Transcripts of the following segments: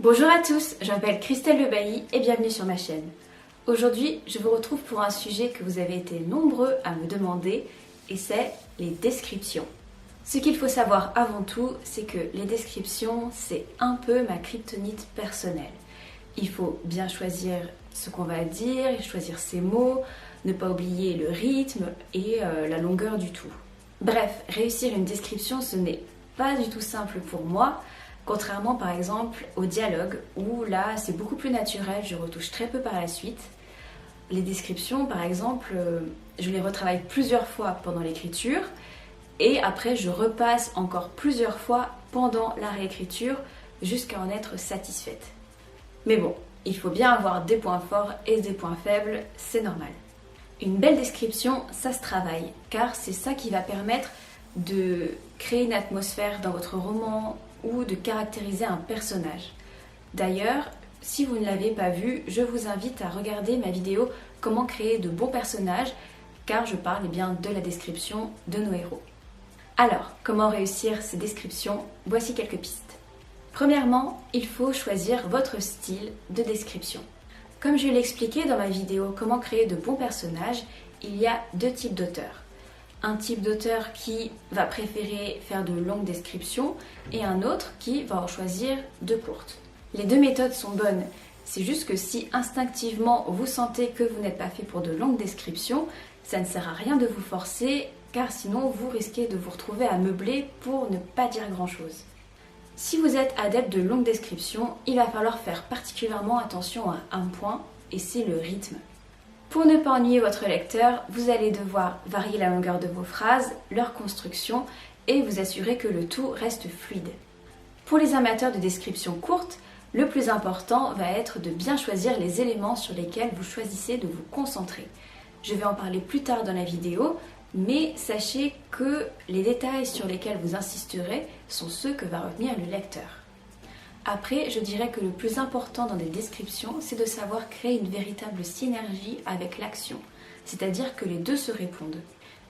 Bonjour à tous, je m'appelle Christelle Lebailly et bienvenue sur ma chaîne. Aujourd'hui, je vous retrouve pour un sujet que vous avez été nombreux à me demander et c'est les descriptions. Ce qu'il faut savoir avant tout, c'est que les descriptions, c'est un peu ma kryptonite personnelle. Il faut bien choisir ce qu'on va dire, choisir ses mots, ne pas oublier le rythme et la longueur du tout. Bref, réussir une description, ce n'est pas du tout simple pour moi, contrairement par exemple au dialogue où là c'est beaucoup plus naturel, je retouche très peu par la suite. Les descriptions par exemple, je les retravaille plusieurs fois pendant l'écriture et après je repasse encore plusieurs fois pendant la réécriture jusqu'à en être satisfaite. Mais bon, il faut bien avoir des points forts et des points faibles, c'est normal. Une belle description, ça se travaille, car c'est ça qui va permettre de créer une atmosphère dans votre roman ou de caractériser un personnage. D'ailleurs, si vous ne l'avez pas vu, je vous invite à regarder ma vidéo « Comment créer de bons personnages » car je parle bien de la description de nos héros. Alors, comment réussir ces descriptions? Voici quelques pistes. Premièrement, il faut choisir votre style de description. Comme je l'ai expliqué dans ma vidéo « Comment créer de bons personnages », il y a deux types d'auteurs. Un type d'auteur qui va préférer faire de longues descriptions et un autre qui va en choisir de courtes. Les deux méthodes sont bonnes, c'est juste que si instinctivement vous sentez que vous n'êtes pas fait pour de longues descriptions, ça ne sert à rien de vous forcer car sinon vous risquez de vous retrouver à meubler pour ne pas dire grand-chose. Si vous êtes adepte de longues descriptions, il va falloir faire particulièrement attention à un point et c'est le rythme. Pour ne pas ennuyer votre lecteur, vous allez devoir varier la longueur de vos phrases, leur construction et vous assurer que le tout reste fluide. Pour les amateurs de descriptions courtes, le plus important va être de bien choisir les éléments sur lesquels vous choisissez de vous concentrer. Je vais en parler plus tard dans la vidéo, mais sachez que les détails sur lesquels vous insisterez sont ceux que va retenir le lecteur. Après, je dirais que le plus important dans des descriptions, c'est de savoir créer une véritable synergie avec l'action, c'est-à-dire que les deux se répondent.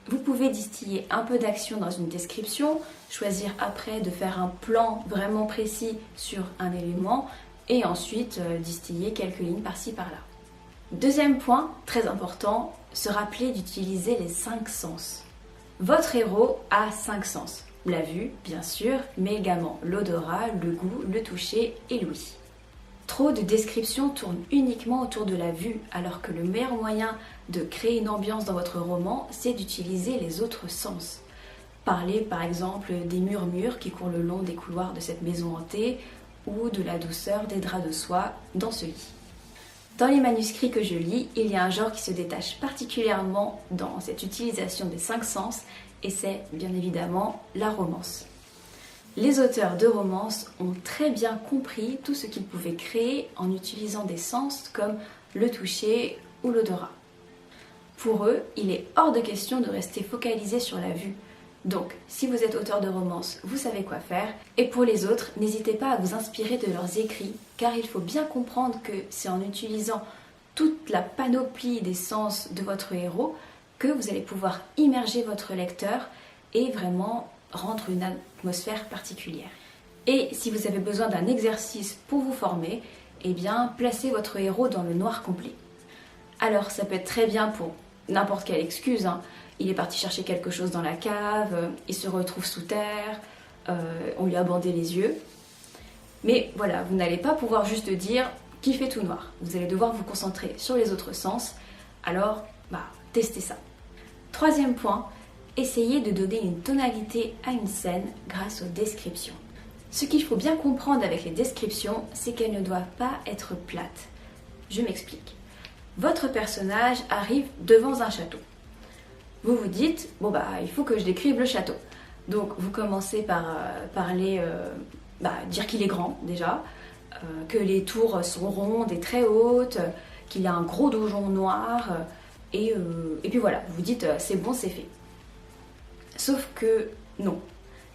Vous pouvez distiller un peu d'action dans une description, choisir après de faire un plan vraiment précis sur un élément et ensuite distiller quelques lignes par-ci par-là. Deuxième point, très important, se rappeler d'utiliser les 5 sens. Votre héros a 5 sens. La vue, bien sûr, mais également l'odorat, le goût, le toucher et l'ouïe. Trop de descriptions tournent uniquement autour de la vue, alors que le meilleur moyen de créer une ambiance dans votre roman, c'est d'utiliser les autres sens. Parlez par exemple des murmures qui courent le long des couloirs de cette maison hantée ou de la douceur des draps de soie dans ce lit. Dans les manuscrits que je lis, il y a un genre qui se détache particulièrement dans cette utilisation des 5 sens et c'est bien évidemment la romance. Les auteurs de romance ont très bien compris tout ce qu'ils pouvaient créer en utilisant des sens comme le toucher ou l'odorat. Pour eux, il est hors de question de rester focalisé sur la vue. Donc, si vous êtes auteur de romance, vous savez quoi faire. Et pour les autres, n'hésitez pas à vous inspirer de leurs écrits, car il faut bien comprendre que c'est en utilisant toute la panoplie des sens de votre héros que vous allez pouvoir immerger votre lecteur et vraiment rendre une atmosphère particulière. Et si vous avez besoin d'un exercice pour vous former, eh bien, placez votre héros dans le noir complet. Alors, ça peut être très bien pour n'importe quelle excuse, hein. Il est parti chercher quelque chose dans la cave, il se retrouve sous terre, on lui a bandé les yeux. Mais voilà, vous n'allez pas pouvoir juste dire qu'il fait tout noir. Vous allez devoir vous concentrer sur les autres sens. Alors, testez ça. Troisième point, essayez de donner une tonalité à une scène grâce aux descriptions. Ce qu'il faut bien comprendre avec les descriptions, c'est qu'elles ne doivent pas être plates. Je m'explique. Votre personnage arrive devant un château. Vous vous dites, il faut que je décrive le château. Donc vous commencez par dire qu'il est grand déjà, que les tours sont rondes et très hautes, qu'il y a un gros donjon noir, et puis voilà, vous vous dites c'est bon, c'est fait. Sauf que non,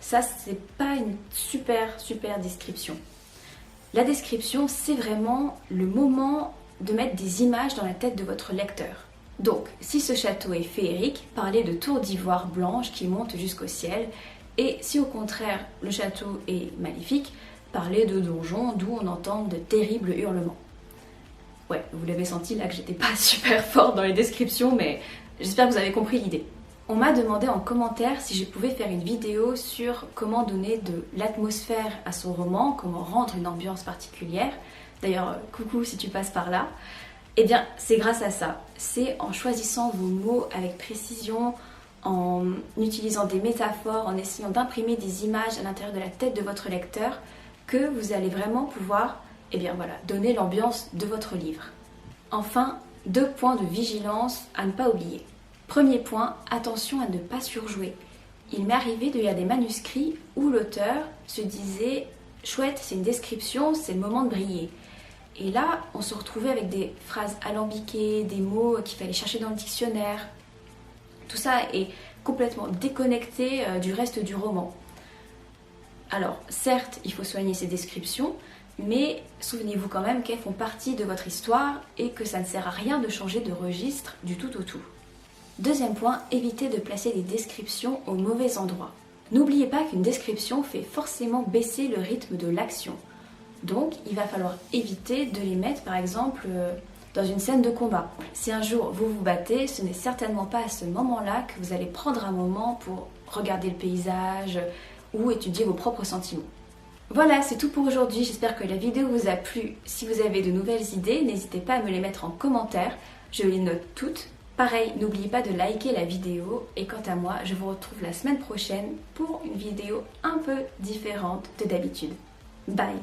ça c'est pas une super description. La description, c'est vraiment le moment de mettre des images dans la tête de votre lecteur. Donc, si ce château est féerique, parlez de tours d'ivoire blanche qui montent jusqu'au ciel. Et si au contraire le château est maléfique, parler de donjons d'où on entend de terribles hurlements. Ouais, vous l'avez senti là que j'étais pas super forte dans les descriptions, mais j'espère que vous avez compris l'idée. On m'a demandé en commentaire si je pouvais faire une vidéo sur comment donner de l'atmosphère à son roman, comment rendre une ambiance particulière. D'ailleurs, coucou si tu passes par là. Eh bien, c'est grâce à ça. C'est en choisissant vos mots avec précision, en utilisant des métaphores, en essayant d'imprimer des images à l'intérieur de la tête de votre lecteur que vous allez vraiment pouvoir, donner l'ambiance de votre livre. Enfin, 2 points de vigilance à ne pas oublier. Premier point, attention à ne pas surjouer. Il m'est arrivé de lire des manuscrits où l'auteur se disait « chouette, c'est une description, c'est le moment de briller ». Et là, on se retrouvait avec des phrases alambiquées, des mots qu'il fallait chercher dans le dictionnaire. Tout ça est complètement déconnecté du reste du roman. Alors, certes, il faut soigner ces descriptions, mais souvenez-vous quand même qu'elles font partie de votre histoire et que ça ne sert à rien de changer de registre du tout au tout. Deuxième point, évitez de placer des descriptions au mauvais endroit. N'oubliez pas qu'une description fait forcément baisser le rythme de l'action. Donc, il va falloir éviter de les mettre, par exemple, dans une scène de combat. Si un jour vous vous battez, ce n'est certainement pas à ce moment-là que vous allez prendre un moment pour regarder le paysage ou étudier vos propres sentiments. Voilà, c'est tout pour aujourd'hui. J'espère que la vidéo vous a plu. Si vous avez de nouvelles idées, n'hésitez pas à me les mettre en commentaire. Je les note toutes. Pareil, n'oubliez pas de liker la vidéo. Et quant à moi, je vous retrouve la semaine prochaine pour une vidéo un peu différente de d'habitude. Bye!